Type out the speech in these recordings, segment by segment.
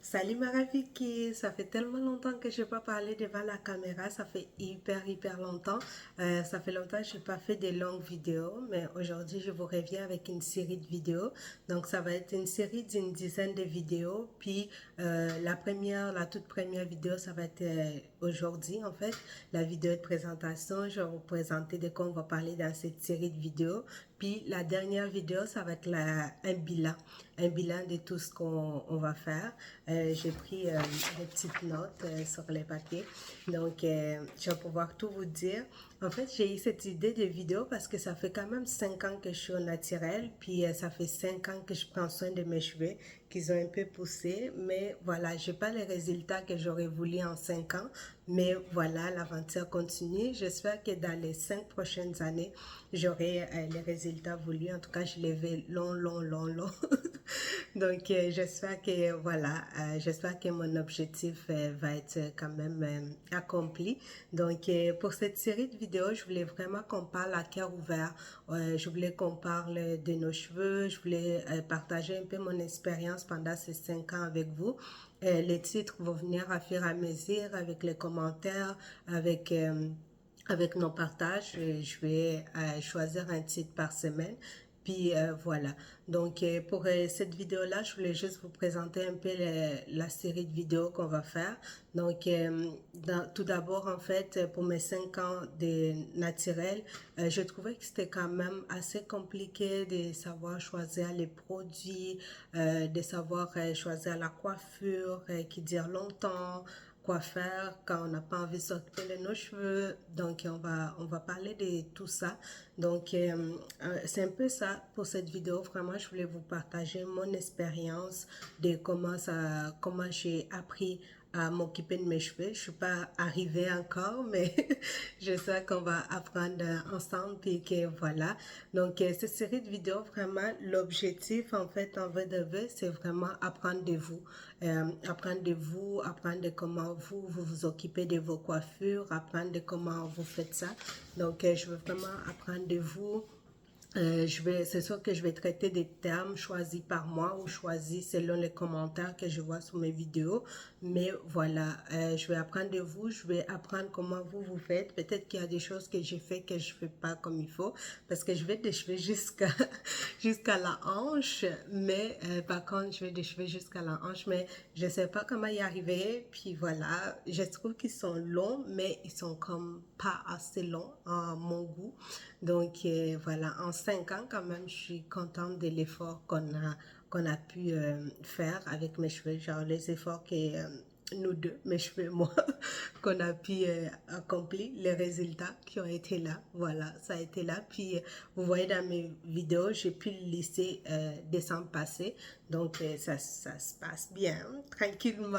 Salut Marafiki, ça fait tellement longtemps que je n'ai pas parlé devant la caméra, ça fait hyper longtemps. Ça fait longtemps que je n'ai pas fait des longues vidéos, mais aujourd'hui je vous reviens avec une série de vidéos. Donc ça va être une série d'une dizaine de vidéos, puis la toute première vidéo, ça va être aujourd'hui en fait, la vidéo de présentation. Je vais vous présenter de quoi on va parler dans cette série de vidéos. Puis la dernière vidéo, ça va être un bilan de tout ce qu'on va faire. J'ai pris des petites notes sur les papiers. Donc, je vais pouvoir tout vous dire. En fait, j'ai eu cette idée de vidéo parce que ça fait quand même 5 ans que je suis au naturel. Puis, ça fait 5 ans que je prends soin de mes cheveux, qu'ils ont un peu poussé. Mais voilà, j'ai pas les résultats que j'aurais voulu en 5 ans. Mais voilà, l'aventure continue. J'espère que dans les 5 prochaines années, j'aurai les résultats voulus. En tout cas, je les vais long. Donc, j'espère que, voilà, j'espère que mon objectif va être quand même accompli. Donc, pour cette série de vidéos, je voulais vraiment qu'on parle à cœur ouvert. Je voulais qu'on parle de nos cheveux. Je voulais partager un peu mon expérience pendant ces 5 ans avec vous. Les titres vont venir à fur et à mesure avec les commentaires, avec nos partages. Je vais choisir un titre par semaine. Puis voilà. Donc pour cette vidéo-là, je voulais juste vous présenter un peu la série de vidéos qu'on va faire. Donc tout d'abord, en fait, pour mes 5 ans de naturel, je trouvais que c'était quand même assez compliqué de savoir choisir les produits, de savoir choisir la coiffure qui dure longtemps, quoi faire quand on n'a pas envie de s'occuper de nos cheveux. Donc, on va parler de tout ça. Donc, c'est un peu ça pour cette vidéo. Vraiment, je voulais vous partager mon expérience de comment j'ai appris à m'occuper de mes cheveux. Je suis pas arrivée encore, mais j'espère qu'on va apprendre ensemble puis que voilà. Donc, cette série de vidéos, vraiment, l'objectif, en fait, en vrai de vrai, c'est vraiment apprendre de vous. Apprendre de comment vous occupez de vos coiffures, apprendre de comment vous faites ça. Donc, je veux vraiment apprendre de vous. C'est sûr que je vais traiter des termes choisis par moi ou choisis selon les commentaires que je vois sur mes vidéos. Mais voilà, je vais apprendre de vous, je vais apprendre comment vous faites. Peut-être qu'il y a des choses que j'ai fait que je fais pas comme il faut parce que je vais des cheveux jusqu'à la hanche. Mais par contre, je vais des cheveux jusqu'à la hanche, mais je sais pas comment y arriver. Puis voilà, je trouve qu'ils sont longs, mais ils sont comme pas assez longs à mon goût. Donc voilà, en 5 ans quand même, je suis contente de l'effort qu'on a pu faire avec mes cheveux, genre les efforts que nous deux, mes cheveux et moi, qu'on a pu accomplir, les résultats qui ont été là, voilà, ça a été là. Puis vous voyez dans mes vidéos, j'ai pu le laisser décembre passé, donc ça se passe bien, tranquillement.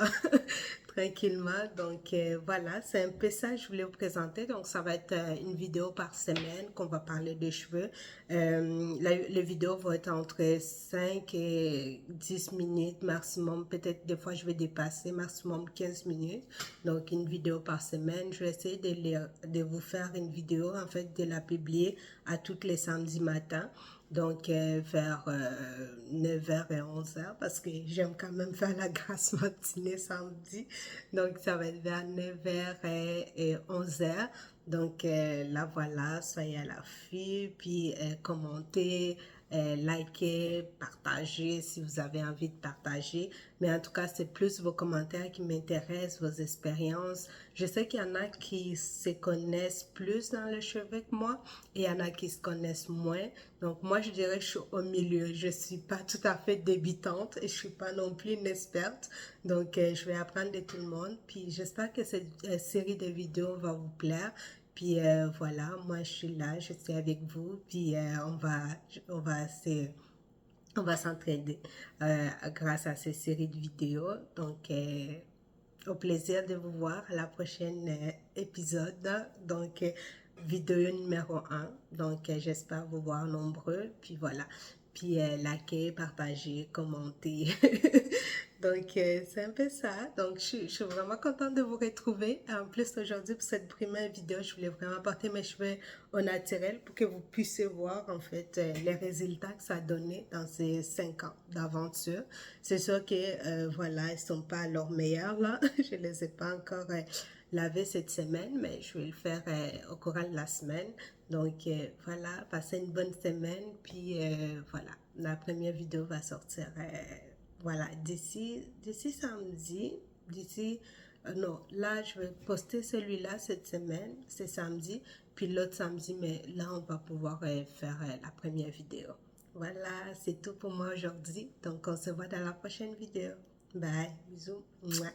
Tranquillement. Donc voilà, c'est un peu ça que je voulais vous présenter. Donc ça va être une vidéo par semaine qu'on va parler des cheveux. Les vidéos vont être entre 5 et 10 minutes maximum. Peut-être des fois je vais dépasser maximum 15 minutes. Donc une vidéo par semaine. Je vais essayer de vous faire une vidéo, en fait, de la publier à tous les samedis matins. Donc vers 9h et 11h parce que j'aime quand même faire la grasse matinée samedi. Donc ça va être vers 9h et 11h. Donc là voilà, soyez à l'affût, puis commentez, likez, partagez si vous avez envie de partager. Mais en tout cas, c'est plus vos commentaires qui m'intéressent, vos expériences. Je sais qu'il y en a qui se connaissent plus dans les cheveux que moi et il y en a qui se connaissent moins. Donc moi, je dirais que je suis au milieu. Je suis pas tout à fait débutante et je suis pas non plus une experte. Donc je vais apprendre de tout le monde. Puis j'espère que cette série de vidéos va vous plaire. Puis voilà, moi je suis là, je suis avec vous. Puis on va s'entraider grâce à ces séries de vidéos. Donc au plaisir de vous voir à la prochaine épisode. Donc, vidéo numéro 1. Donc, j'espère vous voir nombreux. Puis voilà. Puis, likez, partagez, commentez. Donc, c'est un peu ça. Donc, je suis vraiment contente de vous retrouver. En plus, aujourd'hui, pour cette première vidéo, je voulais vraiment porter mes cheveux au naturel pour que vous puissiez voir, en fait, les résultats que ça a donné dans ces 5 ans d'aventure. C'est sûr que, voilà, ils sont pas à leur meilleur, là. Je les ai pas encore lavés cette semaine, mais je vais le faire au courant de la semaine. Donc, voilà, passez une bonne semaine. Puis, voilà, la première vidéo va sortir... voilà, d'ici samedi, non, là, je vais poster celui-là cette semaine, c'est samedi, puis l'autre samedi, mais là, on va pouvoir faire la première vidéo. Voilà, c'est tout pour moi aujourd'hui. Donc, on se voit dans la prochaine vidéo. Bye, bisous. Mouah.